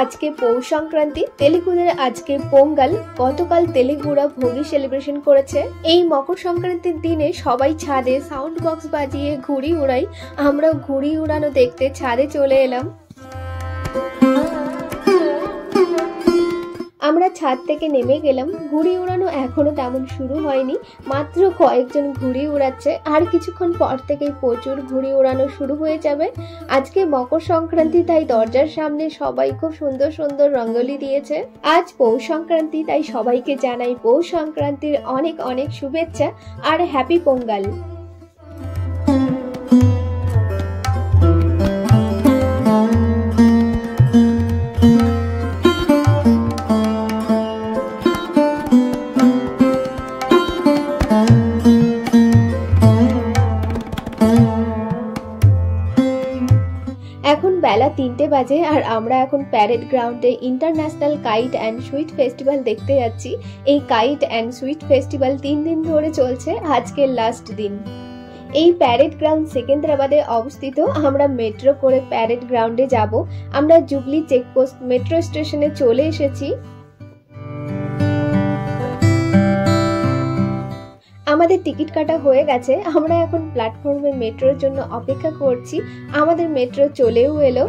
আজকে পৌষ সংক্রান্তি, তেলেগুদের আজকে পোঙ্গল। গতকাল তেলেগুরা ভোগী সেলিব্রেশন করেছে। এই মকর সংক্রান্তির দিনে সবাই ছাদে সাউন্ড বক্স বাজিয়ে ঘুড়ি উড়াই। আমরা ঘুড়ি উড়ানো দেখতে ছাদে চলে এলাম। আমরা ছাদ থেকে নেমে গেলাম। ঘুড়ি উড়ানো এখনো তেমন শুরু হয়নি, মাত্র কয়েকজন ঘুড়ি উড়াচ্ছে। আর কিছুক্ষণ পর থেকেই প্রচুর ঘুড়ি উড়ানো শুরু হয়ে যাবে। আজকে মকর সংক্রান্তি, তাই দরজার সামনে সবাই খুব সুন্দর সুন্দর রঙ্গোলি দিয়েছে। আজ পৌষ সংক্রান্তি, তাই সবাইকে জানাই পৌষ সংক্রান্তির অনেক অনেক শুভেচ্ছা আর হ্যাপি পোঙ্গল। এখন বেলা 3টে বাজে আর আমরা এখন প্যারেড গ্রাউন্ডে international kite and sweet festival দেখতে যাচ্ছি। এই কাইট অ্যান্ড সুইট ফেস্টিভ্যাল 3 দিন ধরে চলছে, আজকের লাস্ট দিন। এই প্যারেড গ্রাউন্ড সেকেন্দ্রাবাদে অবস্থিত। আমরা মেট্রো করে প্যারেড গ্রাউন্ডে যাব। আমরা জুবলি চেকপোস্ট মেট্রো স্টেশনে চলে এসেছি। আমাদের টিকিট কাটা হয়ে গেছে। আমরা এখন প্ল্যাটফর্মে মেট্রোর জন্য অপেক্ষা করছি। আমাদের মেট্রো চলেও এলো।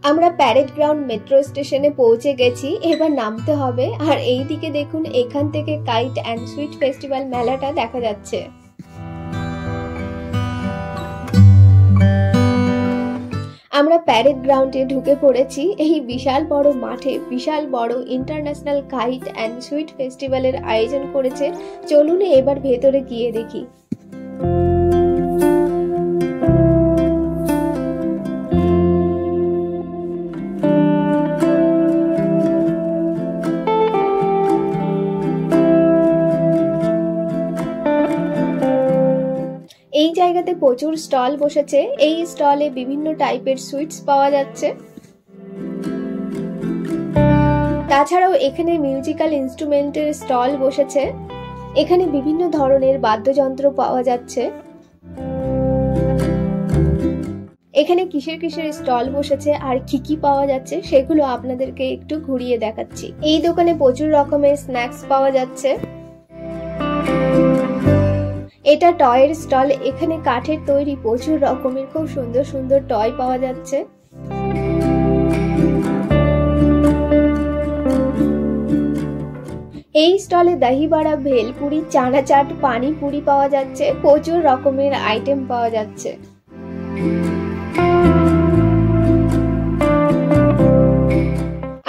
আমরা প্যারেড গ্রাউন্ড মেট্রো স্টেশনে পৌঁছে গেছি। এবার নামতে হবে। আর এই দিকে দেখুন, এখান থেকে কাইট অ্যান্ড সুইট ফেস্টিভ্যাল মেলাটা দেখা যাচ্ছে। আমরা প্যারেড গ্রাউন্ডে ঢুকে পড়েছি। এই বিশাল বড় মাঠে বিশাল বড় ইন্টারন্যাশনাল কাইট অ্যান্ড সুইট ফেস্টিভ্যালের আয়োজন করেছে। চলুন এবার ভেতরে গিয়ে দেখি। এই জায়গাতে প্রচুর স্টল বসেছে। এই স্টলে বিভিন্ন টাইপের সুইটস পাওয়া যাচ্ছে। তাছাড়াও এখানে মিউজিক্যাল ইনস্ট্রুমেন্টের স্টল বসেছে। এখানে বিভিন্ন ধরনের বাদ্যযন্ত্র পাওয়া যাচ্ছে। এখানে কিসের কিসের স্টল বসেছে আর কি কি পাওয়া যাচ্ছে সেগুলো আপনাদেরকে একটু ঘুরিয়ে দেখাচ্ছি। এই দোকানে প্রচুর রকমের স্ন্যাক্স পাওয়া যাচ্ছে। এটা টয়ের স্টল। এখানে কাঠের তৈরি প্রচুর রকমের খুব সুন্দর সুন্দর টয় পাওয়া যাচ্ছে। এই স্টলে দহি বড়া, ভেলপুরি, চানা চাট, পানিপুরি পাওয়া যাচ্ছে। প্রচুর রকমের আইটেম পাওয়া যাচ্ছে।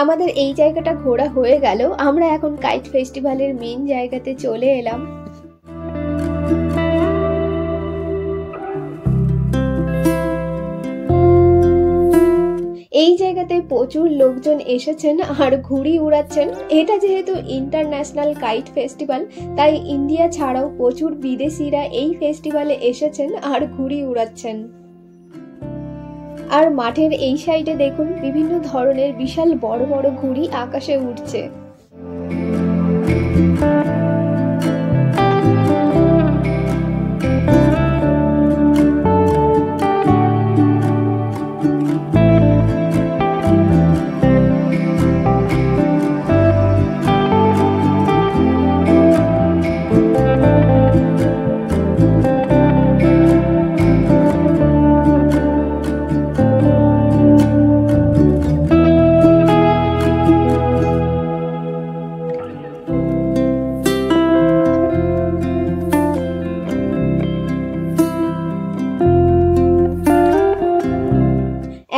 আমাদের এই জায়গাটা ঘোরা হয়ে গেল। আমরা এখন কাইট ফেস্টিভ্যালের মেইন জায়গাতে চলে এলাম। এই জায়গাতে প্রচুর লোকজন এসেছেন আর ঘুড়ি উড়াচ্ছেন। এটা যেহেতু ইন্টারন্যাশনাল কাইট ফেস্টিভ্যাল, তাই ইন্ডিয়া ছাড়াও প্রচুর বিদেশিরা এই ফেস্টিভ্যালে এসেছেন আর ঘুড়ি উড়াচ্ছেন। আর মাঠের এই সাইডে দেখুন, বিভিন্ন ধরনের বিশাল বড় বড় ঘুড়ি আকাশে উঠছে।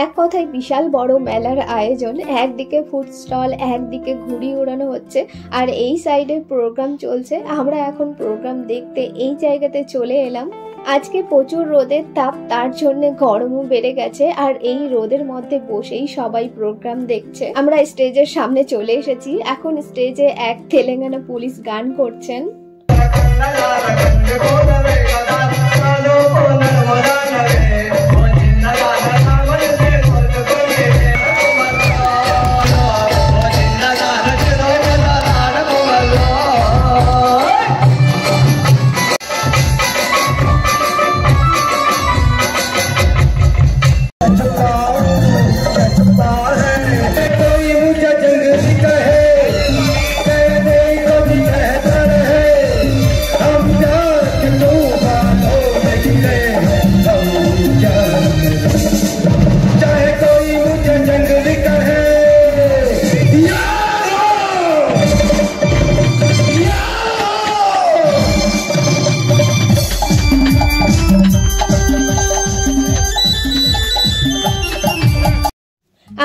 এক কথায় বিশাল বড় মেলার আয়োজন। একদিকে ফুড স্টল, একদিকে ঘুড়ি উড়ানো হচ্ছে, আর এই সাইডে প্রোগ্রাম চলছে। আমরা এখন প্রোগ্রাম দেখতে এই জায়গাতে চলে এলাম। আজকে প্রচুর রোদের তাপ, তার জন্য গরমও বেড়ে গেছে আর এই রোদের মধ্যে বসেই সবাই প্রোগ্রাম দেখছে। আমরা স্টেজের সামনে চলে এসেছি। এখন স্টেজে এক তেলেঙ্গানা পুলিশ গান করছেন।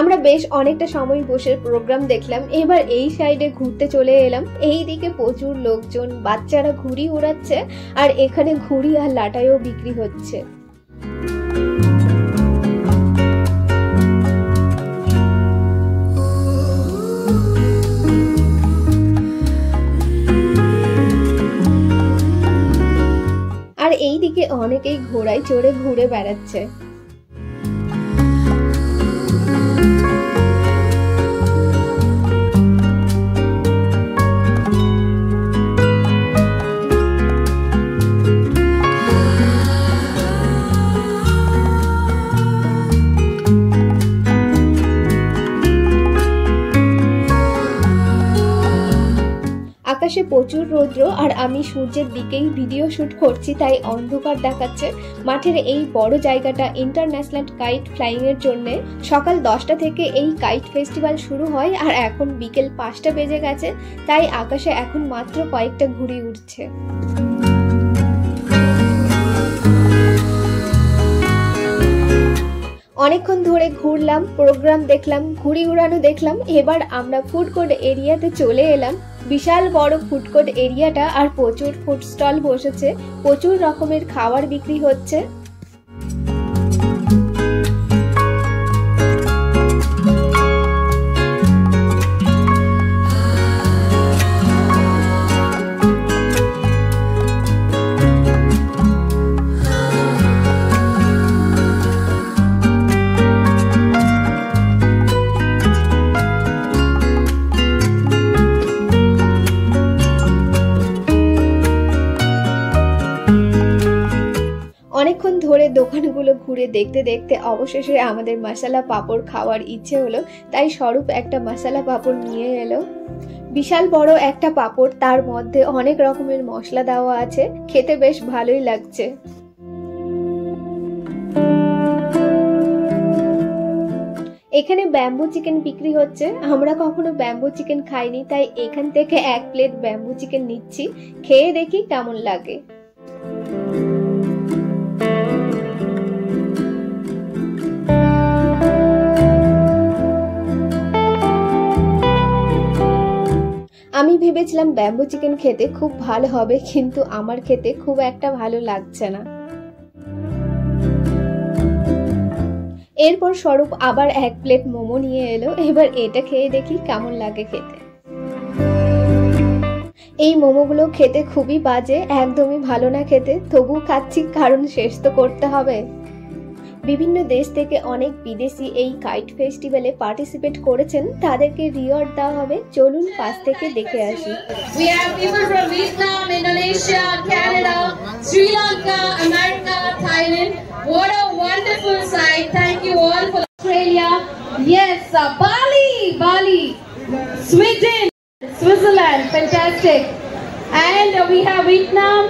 আমরা বেশ অনেকটা সময় বসে প্রোগ্রাম দেখলাম। এবার এই সাইডে ঘুরতে চলে এলাম। এই দিকে প্রচুর লোকজন, বাচ্চারা ঘুড়ি উড়াচ্ছে আর এখানে ঘুড়ি আর লাটাইও বিক্রি হচ্ছে। আর এই দিকে অনেকেই ঘোড়ায় চড়ে ঘুরে বেড়াচ্ছে। আকাশে প্রচুর রৌদ্র আর আমি সূর্যের দিকেই ভিডিও শুট করছি, তাই অন্ধকার দেখাচ্ছে। মাঠের এই বড় জায়গাটা ইন্টারন্যাশনাল কাইট ফ্লাইং এর জন্য। সকাল 10টা থেকে এই কাইট ফেস্টিভ্যাল শুরু হয় আর এখন বিকেল 5টা বেজে গেছে, তাই আকাশে এখন মাত্র কয়েকটা ঘুড়ি উড়ছে। অনেকক্ষণ ধরে ঘুরলাম, প্রোগ্রাম দেখলাম, ঘুড়ি উড়ানো দেখলাম। এবার আমরা ফুড কোর্ট এরিয়াতে চলে এলাম। বিশাল বড় ফুড কোর্ট এরিয়াটা আর প্রচুর ফুড স্টল বসেছে, প্রচুর রকমের খাবার বিক্রি হচ্ছে। অনেকক্ষণ ধরে দোকানগুলো ঘুরে দেখতে দেখতে অবশেষে আমাদের মশলা পাপড় খাওয়ার ইচ্ছে হলো, তাই স্বরূপ একটা মশলা পাপড় নিয়ে এলো। বিশাল বড় একটা পাপড়, তার মধ্যে অনেক রকমের মশলা দেওয়া আছে, খেতে বেশ ভালোই লাগছে। এখানে ব্যাম্বু চিকেন বিক্রি হচ্ছে। আমরা কখনো ব্যাম্বু চিকেন খাইনি, তাই এখান থেকে 1 প্লেট ব্যাম্বু চিকেন নিচ্ছি, খেয়ে দেখি কেমন লাগে। আমি ভেবেছিলাম ব্যাম্বু চিকেন খেতে খুব ভালো হবে, কিন্তু আমার খেতে খুব একটা ভালো লাগছে না। এরপর স্বরূপ আবার 1 প্লেট মোমো নিয়ে এলো। এবার এটা খেয়ে দেখি কেমন লাগে খেতে। এই মোমোগুলো খেতে খুবই বাজে, একদমই ভালো না খেতে, তবু খাচ্ছি কারণ শেষ তো করতে হবে। বিভিন্ন দেশ থেকে অনেক বিদেশি এই কাইট ফেস্টিভ্যালে পার্টিসিপেট করেছেন, তাদেরকে রিওয়ার্ড দেওয়া হবে। চলুন পাশ থেকে দেখে আসি। We have people from Vietnam, Indonesia, Canada, Sri Lanka, America, Thailand. What a wonderful sight. Thank you all for Australia. Yes, Bali, Sweden, Switzerland, fantastic. And we have Vietnam,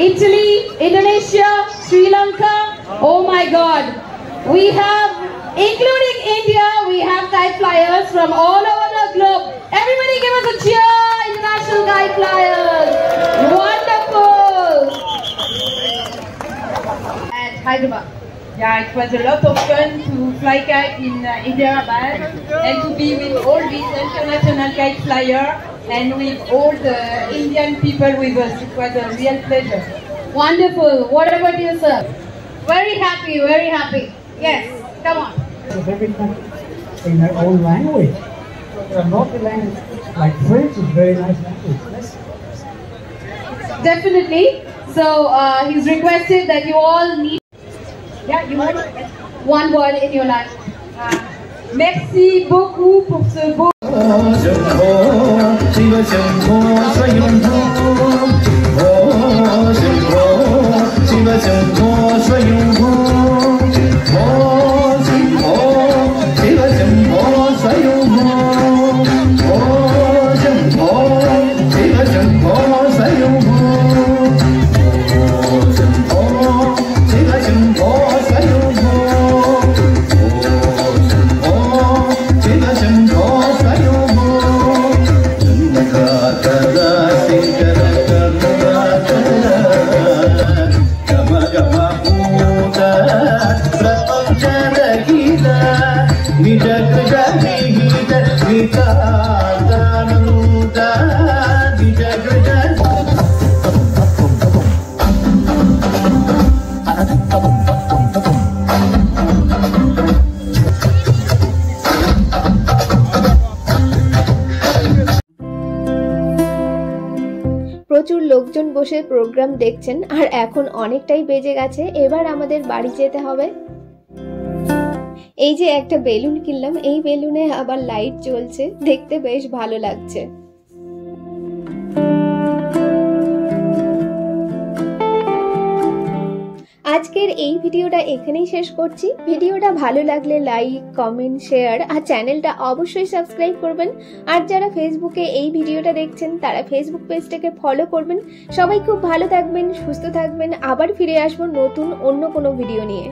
Italy, Indonesia, Sri Lanka. Oh my God. We have, including India, we have kite flyers from all over the globe. Everybody give us a cheer, international kite flyers. Wonderful. At Hyderabad. Yeah, it was a lot of fun to fly kite in Hyderabad and to be with all these international kite flyers and with all the Indian people with us. It was a real pleasure. Wonderful. What about you, sir? Very happy, very happy. Yes, come on. Every country in their own language. A multi-language, like French is very nice language. Definitely. So he's requested that you all need. Yeah, you want one word in your life. Merci beaucoup pour ce beau. প্রচুর লোকজন বসে programme দেখছেন আর এখন অনেকটাই বেজে গেছে, এবার আমাদের বাড়ি যেতে হবে। এই যে একটা বেলুন কিনলাম, এই বেলুনে আবার লাইট জ্বলছে, দেখতে বেশ ভালো লাগছে। আজকের এই ভিডিওটা এখানেই শেষ করছি। ভিডিওটা ভালো লাগলে লাইক, কমেন্ট, শেয়ার আর চ্যানেলটা অবশ্যই সাবস্ক্রাইব করবেন। আর যারা ফেসবুকে এই ভিডিওটা দেখছেন তারা ফেসবুক পেজটাকে ফলো করবেন। সবাই খুব ভালো থাকবেন, সুস্থ থাকবেন। আবার ফিরে আসবো নতুন অন্য কোনো ভিডিও নিয়ে।